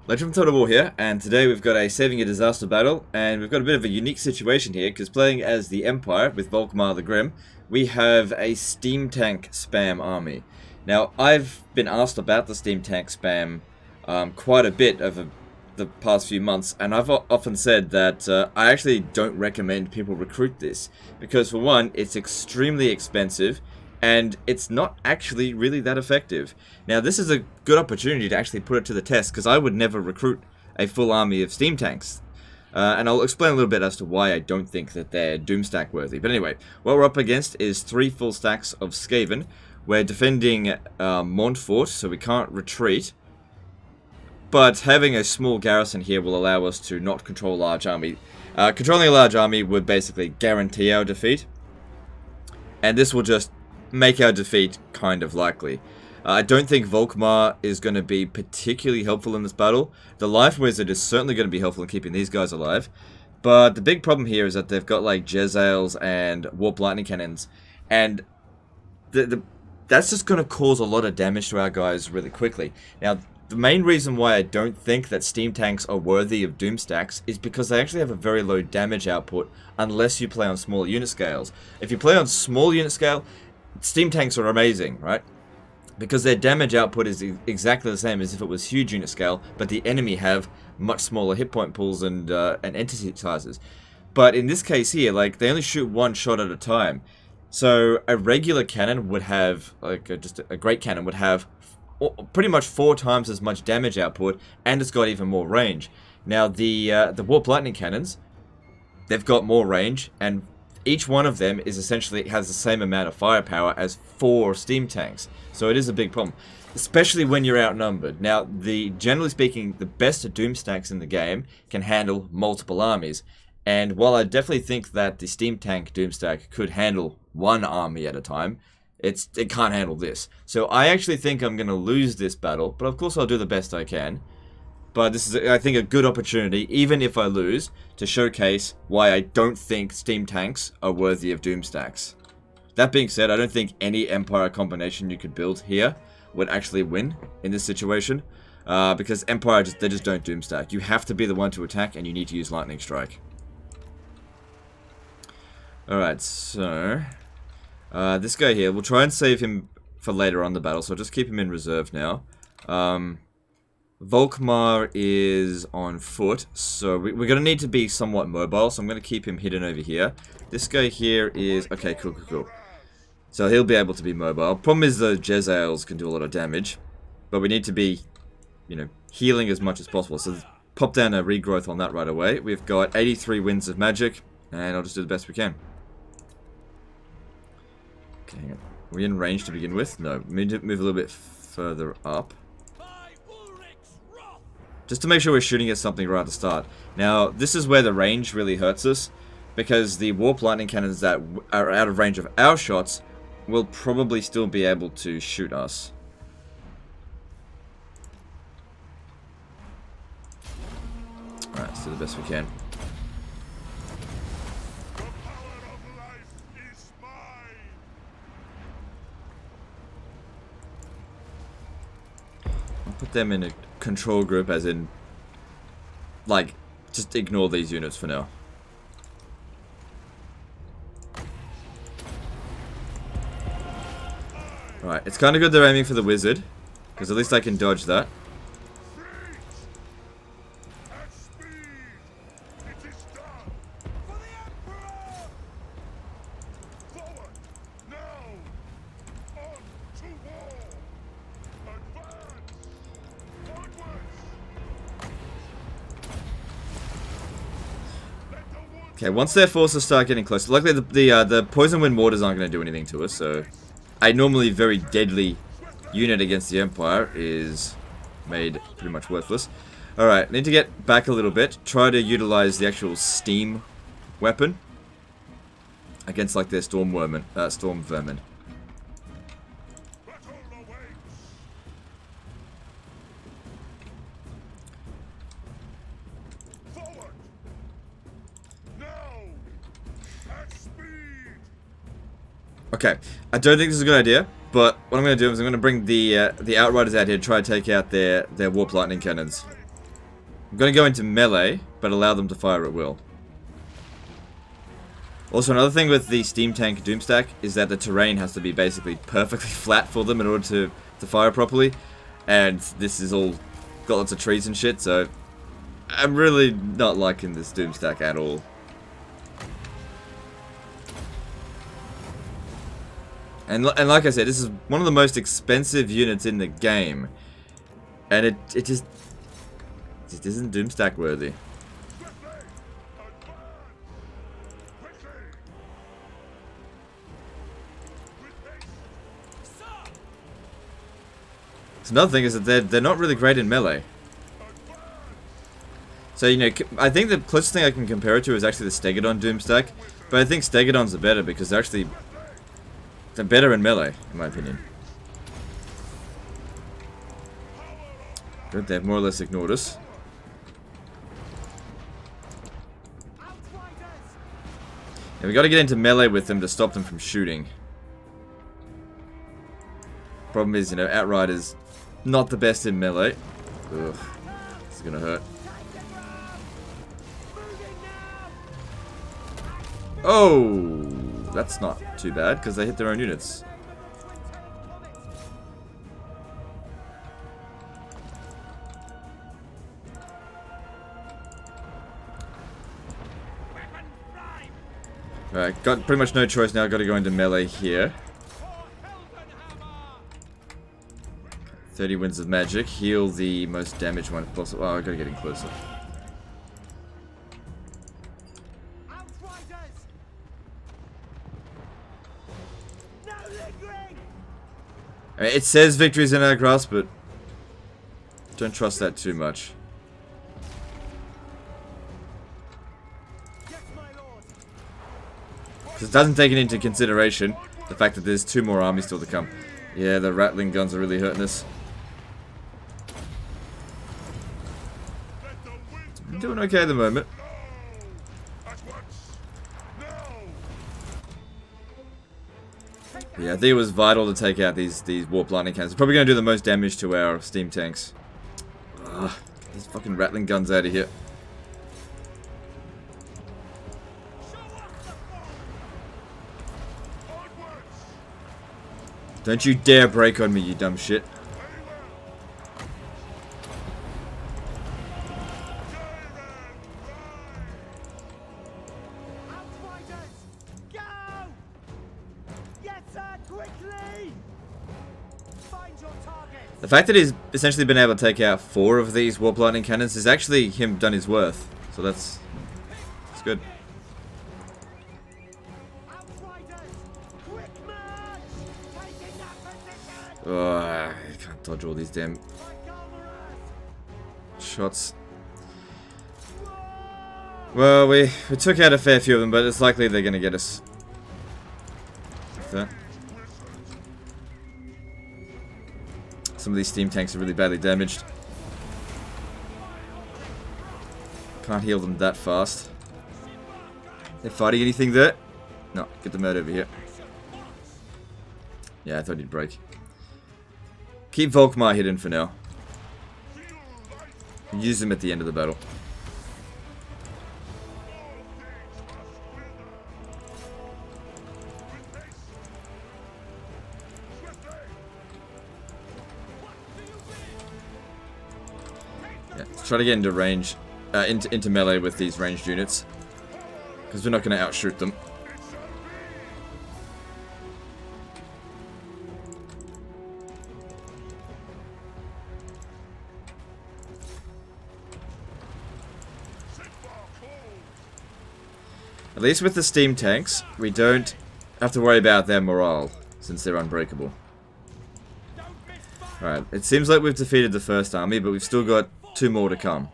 Legend from Total War here, and today we've got a Saving a Disaster battle, and we've got a bit of a unique situation here, because playing as the Empire with Volkmar the Grim, we have a steam tank spam army. Now, I've been asked about the steam tank spam quite a bit over the past few months, and I've often said that I actually don't recommend people recruit this, because for one, it's extremely expensive, and it's not actually really that effective. Now, this is a good opportunity to actually put it to the test, because I would never recruit a full army of steam tanks. And I'll explain a little bit as to why I don't think that they're Doomstack worthy. But anyway, what we're up against is 3 full stacks of Skaven. We're defending Montfort, so we can't retreat. But having a small garrison here will allow us to not control a large army. Controlling a large army would basically guarantee our defeat. And this will just make our defeat kind of likely. I don't think Volkmar is going to be particularly helpful in this battle. The Life Wizard is certainly going to be helpful in keeping these guys alive. But the big problem here is that they've got like Jezzails and Warp Lightning Cannons. And that's just going to cause a lot of damage to our guys really quickly. Now, the main reason why I don't think that steam tanks are worthy of Doomstacks is because they actually have a very low damage output unless you play on small unit scales. If you play on small unit scale, steam tanks are amazing, right? Because their damage output is exactly the same as if it was huge unit scale, but the enemy have much smaller hit point pools and entity sizes. But in this case here, like, they only shoot one shot at a time. So a regular cannon would have, like, just a great cannon would have pretty much 4 times as much damage output, and it's got even more range. Now the Warp Lightning Cannons, they've got more range, and each one of them is essentially has the same amount of firepower as 4 steam tanks. So it is a big problem, especially when you're outnumbered. Now, generally speaking, the best Doomstacks in the game can handle multiple armies. And while I definitely think that the steam tank Doomstack could handle one army at a time, it can't handle this. So I actually think I'm going to lose this battle, but of course I'll do the best I can. But this is, I think, a good opportunity, even if I lose, to showcase why I don't think steam tanks are worthy of Doomstacks. That being said, I don't think any Empire combination you could build here would actually win in this situation. Because Empire, they just don't Doomstack. You have to be the one to attack, and you need to use Lightning Strike. Alright, so this guy here, we'll try and save him for later on in the battle, so I'll just keep him in reserve now. Volkmar is on foot, so we're going to need to be somewhat mobile, so I'm going to keep him hidden over here. This guy here is... okay, cool. So he'll be able to be mobile. Problem is the Jezzails can do a lot of damage, but we need to be, you know, healing as much as possible. So pop down a regrowth on that right away. We've got 83 winds of magic, and I'll just do the best we can. Okay, hang on. Are we in range to begin with? No, we need to move a little bit further up. Just to make sure we're shooting at something right at the start. Now, this is where the range really hurts us, because the Warp Lightning Cannons that are out of range of our shots will probably still be able to shoot us. Alright, let's do the best we can. I'll put them in a control group, as in, like, just ignore these units for now. Alright, it's kind of good they're aiming for the wizard, because at least I can dodge that. Okay, once their forces start getting close, luckily the poison wind mortars aren't going to do anything to us, so a normally very deadly unit against the Empire is made pretty much worthless. Alright, need to get back a little bit, try to utilize the actual steam weapon against like their storm vermin. Okay, I don't think this is a good idea, but what I'm going to do is I'm going to bring the Outriders out here to try to take out their Warp Lightning Cannons. I'm going to go into melee, but allow them to fire at will. Also, another thing with the Steam Tank Doomstack is that the terrain has to be basically perfectly flat for them in order to fire properly. And this is all got lots of trees and shit, so I'm really not liking this Doomstack at all. And like I said, this is one of the most expensive units in the game. And it just isn't Doomstack worthy. So another thing is that they're not really great in melee. So, you know, I think the closest thing I can compare it to is actually the Stegodon Doomstack. But I think Stegodons are better because they're better in melee, in my opinion. Good, they've more or less ignored us. Yeah, we gotta get into melee with them to stop them from shooting. Problem is, you know, Outriders not the best in melee. Ugh, this is gonna hurt. Oh, that's not too bad because they hit their own units. Alright, got pretty much no choice now. Got to go into melee here. 30 Winds of Magic. Heal the most damaged one if possible. Oh, I gotta get in closer. I mean, it says victory's in our grasp, but don't trust that too much. Because it doesn't take it into consideration the fact that there's 2 more armies still to come. Yeah, the rattling guns are really hurting us. I'm doing okay at the moment. Yeah, I think it was vital to take out these warp lightning cannons. Probably going to do the most damage to our steam tanks. Ugh, get these fucking rattling guns out of here. Don't you dare break on me, you dumb shit. The fact that he's essentially been able to take out 4 of these warp lightning cannons is actually him done his worth. So that's good. Oh, I can't dodge all these damn shots. Well, we took out a fair few of them, but it's likely they're going to get us. Like that. Some of these steam tanks are really badly damaged. Can't heal them that fast. They're fighting anything there? No, get them out over here. Yeah, I thought he'd break. Keep Volkmar hidden for now. Use them at the end of the battle. Yeah, let's try to get into range, into melee with these ranged units, because we're not going to outshoot them. At least with the steam tanks, we don't have to worry about their morale, since they're unbreakable. Alright, it seems like we've defeated the first army, but we've still got 2 more to come.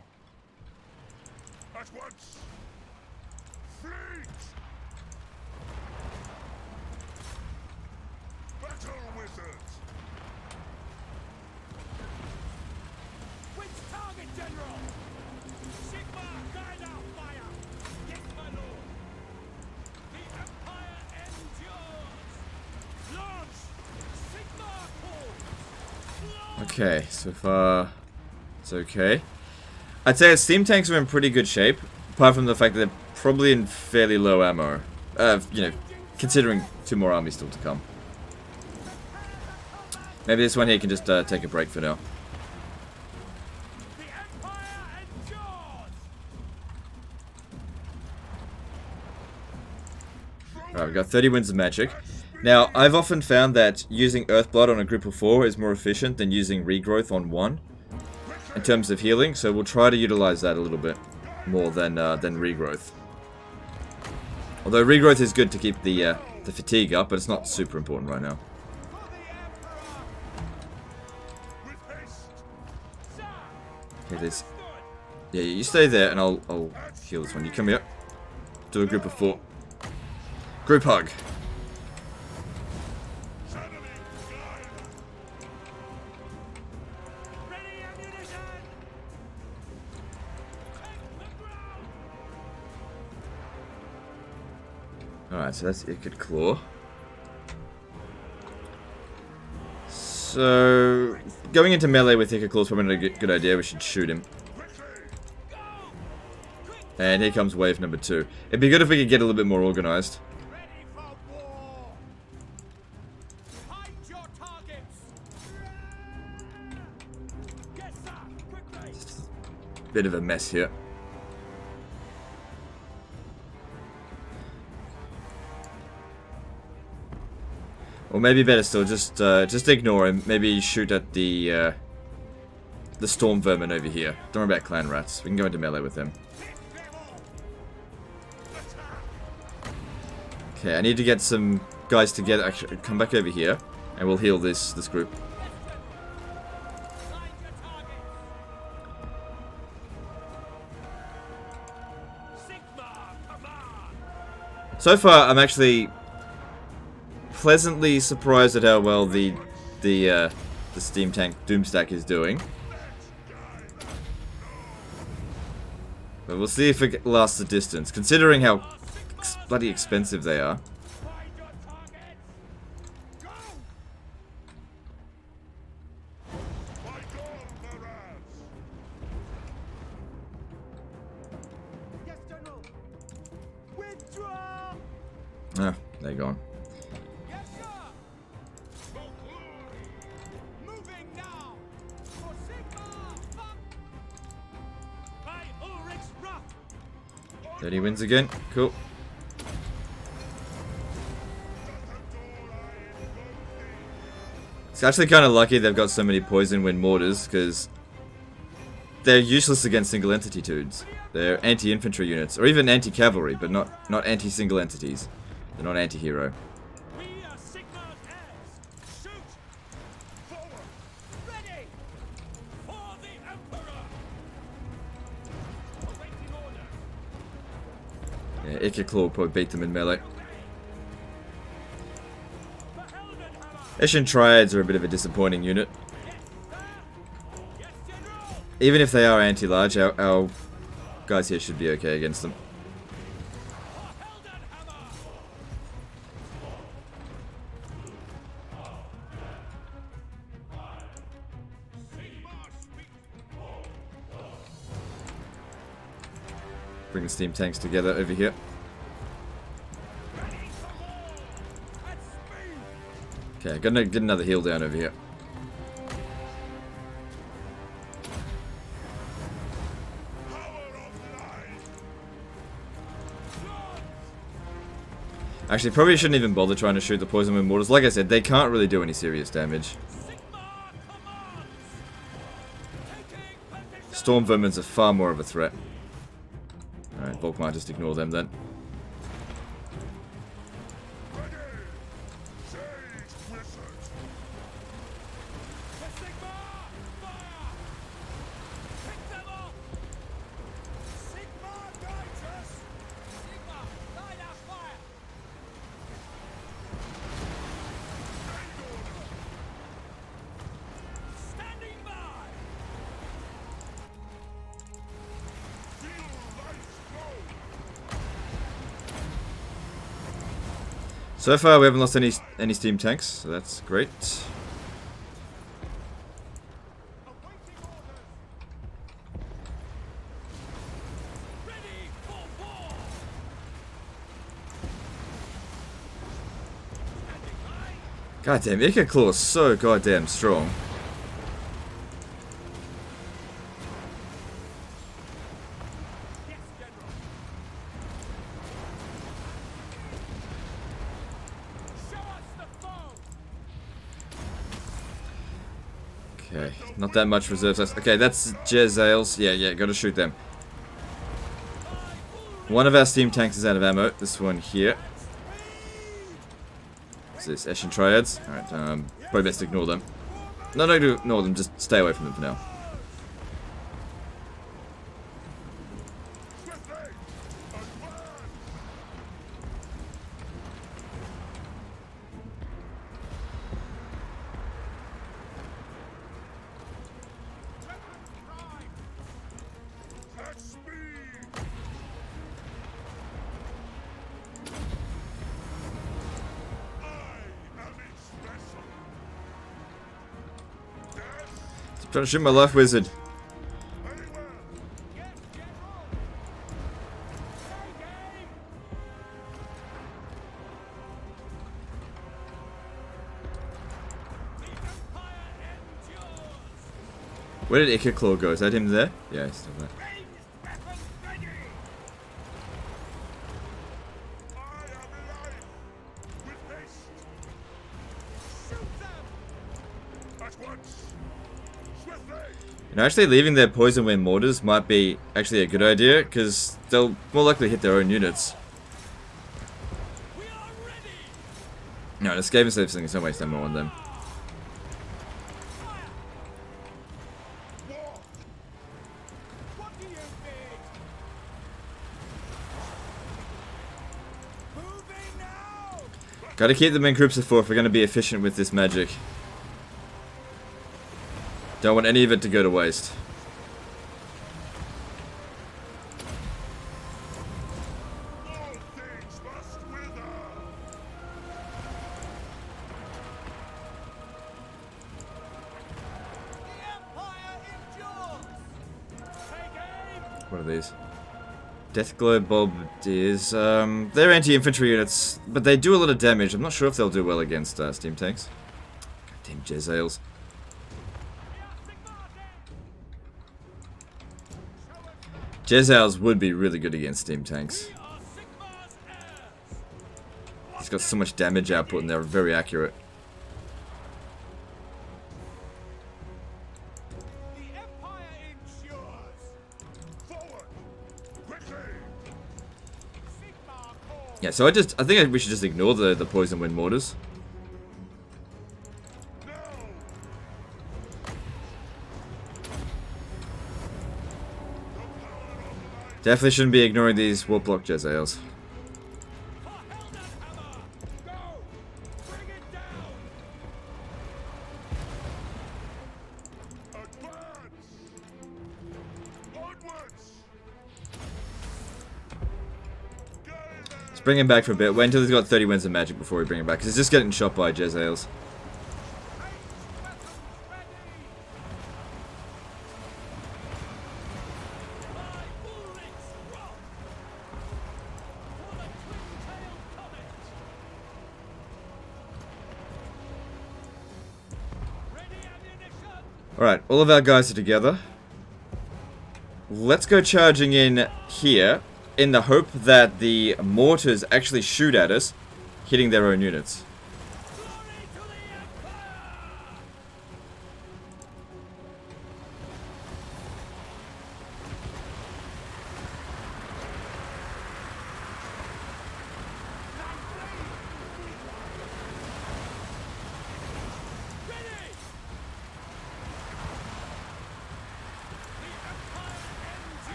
Okay, so far it's okay. I'd say steam tanks are in pretty good shape, apart from the fact that they're probably in fairly low ammo. You know, considering 2 more armies still to come. Maybe this one here can just take a break for now. Alright, we've got 30 winds of magic. Now, I've often found that using Earthblood on a group of 4 is more efficient than using Regrowth on 1 in terms of healing, so we'll try to utilize that a little bit more than Regrowth. Although Regrowth is good to keep the fatigue up, but it's not super important right now. Okay, this. Yeah, you stay there, and I'll heal this one. You come here. Do a group of 4. Group hug. Alright, so that's Ichid Claw. So, going into melee with Ichid Claw is probably not a good idea. We should shoot him. And here comes wave number 2. It'd be good if we could get a little bit more organized. Bit of a mess here. Or maybe better still, just ignore him. Maybe shoot at the storm vermin over here. Don't worry about clan rats. We can go into melee with him. Okay, I need to get some guys together. Actually, come back over here, and we'll heal this group. So far, I'm actually pleasantly surprised at how well the steam tank Doomstack is doing. But we'll see if it lasts the distance, considering how bloody expensive they are. Ah, they're gone. Moving now. 30 wins again. Cool. It's actually kind of lucky they've got so many poison wind mortars, because they're useless against single entity dudes. They're anti-infantry units, or even anti-cavalry, but not anti-single entities. They're not anti-hero. Yeah, Ichid Claw will probably beat them in melee. Eshin Triads are a bit of a disappointing unit. Even if they are anti-large, our guys here should be okay against them. Bring the steam tanks together over here. Okay, gotta get another heal down over here. Actually, probably shouldn't even bother trying to shoot the poison wind mortars. Like I said, they can't really do any serious damage. Storm vermins are far more of a threat. Alright, Volkmar, just ignore them then. So far, we haven't lost any steam tanks, so that's great. Goddamn, Ica Claw is so goddamn strong. Okay, not that much reserves. Okay, that's Jezzail's. Yeah, gotta shoot them. One of our steam tanks is out of ammo. This one here. What's this? Eshin Triads? Alright, probably best ignore them. No, don't ignore them, just stay away from them for now. Trying to shoot my life wizard. Where did Ica Claw go? Is that him there? Yeah, he's still there. You know, actually leaving their poison wind mortars might be actually a good idea, because they'll more likely hit their own units. No, this game is saving so waste ammo on them. Gotta keep them in groups of 4 if we're gonna be efficient with this magic. Don't want any of it to go to waste. What are these? Deathglow Bombardiers. They're anti-infantry units, but they do a lot of damage. I'm not sure if they'll do well against steam tanks. Goddamn Jezzails. Jezzails would be really good against steam tanks. He's got so much damage output and they're very accurate. Yeah, so I think we should just ignore the poison wind mortars. Definitely shouldn't be ignoring these warp block Jezzails. Let's bring him back for a bit. Wait until he's got 30 winds of magic before we bring him back, because he's just getting shot by Jezzails. Alright, all of our guys are together. Let's go charging in here in the hope that the mortars actually shoot at us, hitting their own units.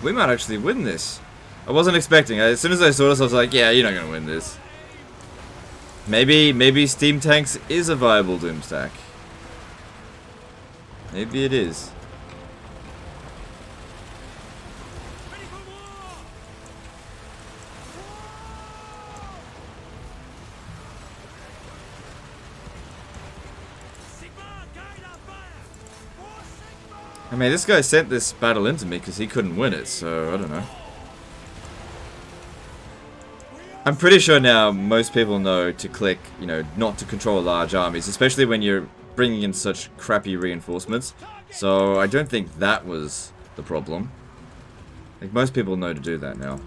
We might actually win this. I wasn't expecting it. As soon as I saw this, I was like, yeah, you're not going to win this. Maybe steam tanks is a viable Doomstack. Maybe it is. I mean, this guy sent this battle into me because he couldn't win it, so I don't know. I'm pretty sure now most people know to click, you know, not to control large armies, especially when you're bringing in such crappy reinforcements. So I don't think that was the problem. Like, most people know to do that now.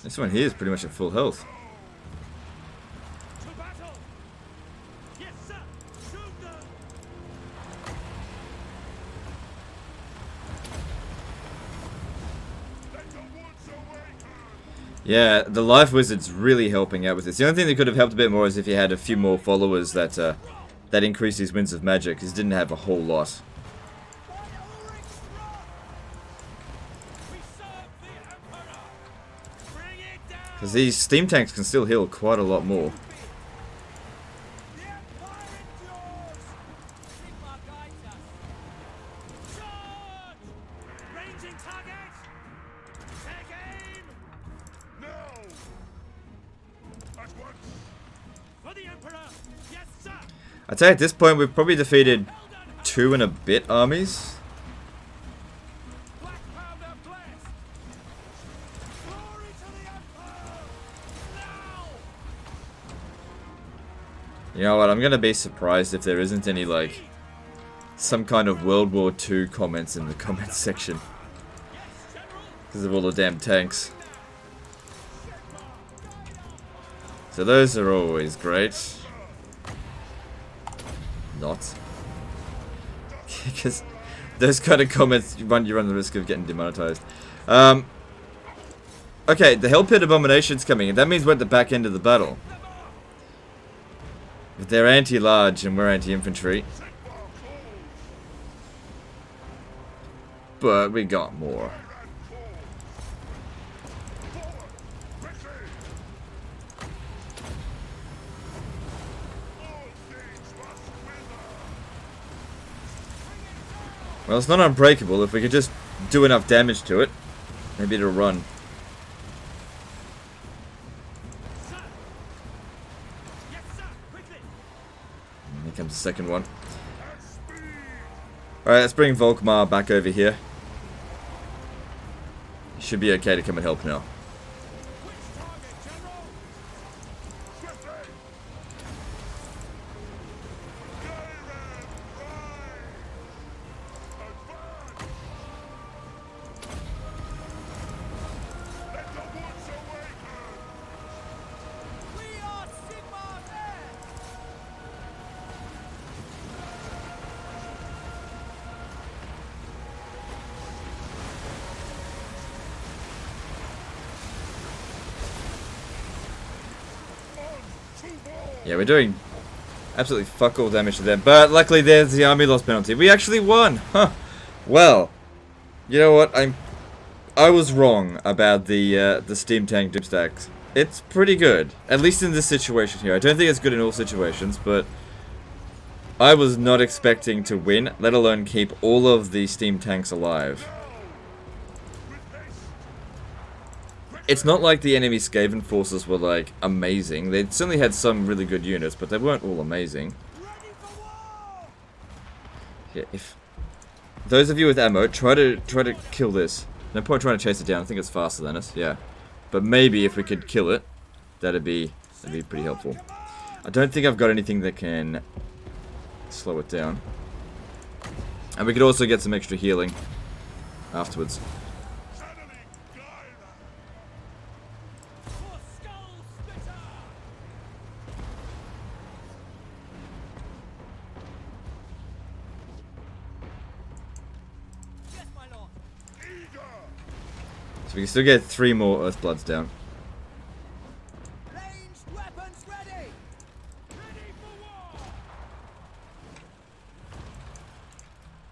This one here is pretty much at full health. Yeah, the Life Wizard's really helping out with this. The only thing that could have helped a bit more is if he had a few more followers that that increased his Winds of Magic, because he didn't have a whole lot. Because these steam tanks can still heal quite a lot more. I'd say at this point we've probably defeated 2 and a bit armies. You know what, I'm gonna be surprised if there isn't any, like, some kind of World War II comments in the comments section. Because of all the damn tanks. So those are always great. Not. Because those kind of comments, you run the risk of getting demonetized. Okay, the Hell Pit Abomination's coming in. That means we're at the back end of the battle. If they're anti-large and we're anti-infantry. But we got more. Well, it's not unbreakable. If we could just do enough damage to it, maybe it'll run. Here comes the second one. Alright, let's bring Volkmar back over here. He should be okay to come and help now. Yeah, we're doing absolutely fuck all damage to them, but luckily there's the army loss penalty. We actually won! Huh. Well, you know what? I was wrong about the steam tank Doomstacks. It's pretty good, at least in this situation here. I don't think it's good in all situations, but I was not expecting to win, let alone keep all of the steam tanks alive. It's not like the enemy Skaven forces were, like, amazing. They certainly had some really good units, but they weren't all amazing. Yeah, if those of you with ammo, try to kill this. No point trying to chase it down. I think it's faster than us. Yeah, but maybe if we could kill it, that'd be pretty helpful. I don't think I've got anything that can slow it down, and we could also get some extra healing afterwards. So we can still get 3 more Earthbloods down. Ranged weapons ready. Ready for war.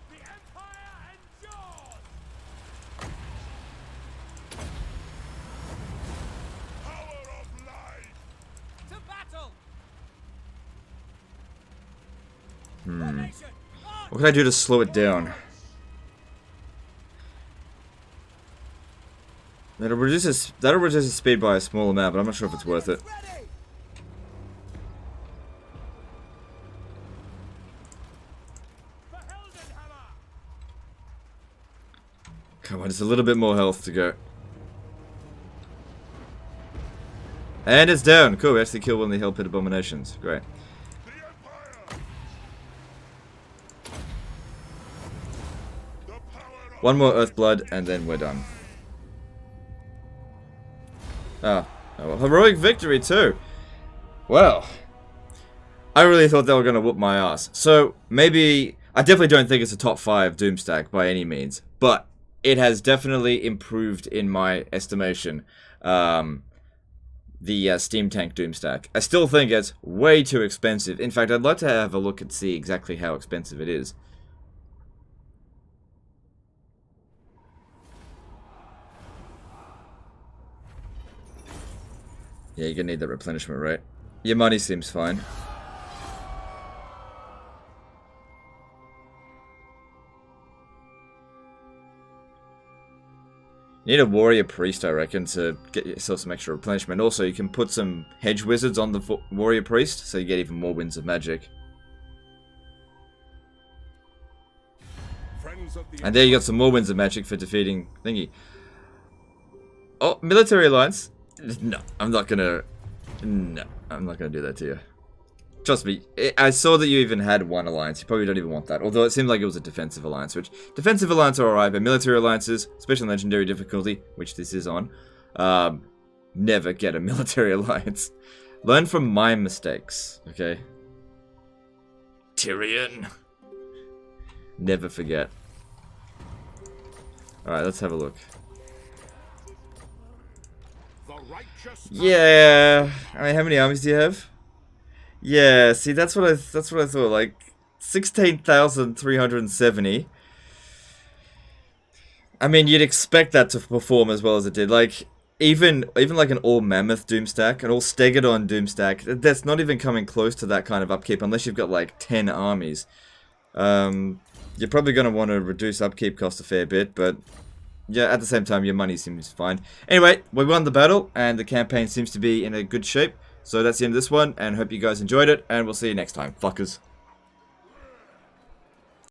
The Empire endures. Power of light. To battle. What can I do to slow it down? That'll reduce his speed by a small amount, but I'm not sure if it's worth it. Ready. For Heldenhammer. Come on, just a little bit more health to go. And it's down. Cool, we actually killed one of the Hell Pit Abominations. Great. One more Earthblood, and then we're done. Ah, oh, well, heroic victory too. Well, I really thought they were going to whoop my ass. So, maybe... I definitely don't think it's a top 5 Doomstack by any means. But, it has definitely improved in my estimation. The Steam Tank Doomstack. I still think it's way too expensive. In fact, I'd like to have a look and see exactly how expensive it is. Yeah, you're gonna need that replenishment rate. Your money seems fine. You need a warrior priest, I reckon, to get yourself some extra replenishment. Also, you can put some hedge wizards on the warrior priest, so you get even more winds of magic. And there you got some more winds of magic for defeating thingy. Oh, military alliance. No, I'm not gonna. No, I'm not gonna do that to you. Trust me, I saw that you even had one alliance. You probably don't even want that. Although it seemed like it was a defensive alliance, which defensive alliance are alright, but military alliances, especially on legendary difficulty, which this is on, never get a military alliance. Learn from my mistakes, okay? Tyrion. Never forget. Alright, let's have a look. Yeah, I mean, how many armies do you have? Yeah, see, that's what I thought. Like 16,370. I mean, you'd expect that to perform as well as it did. Like even like an all mammoth Doomstack, an all Stegodon Doomstack, that's not even coming close to that kind of upkeep unless you've got like 10 armies. You're probably going to want to reduce upkeep cost a fair bit, but yeah, at the same time, your money seems fine. Anyway, we won the battle, and the campaign seems to be in a good shape. So that's the end of this one, and hope you guys enjoyed it, and we'll see you next time, fuckers.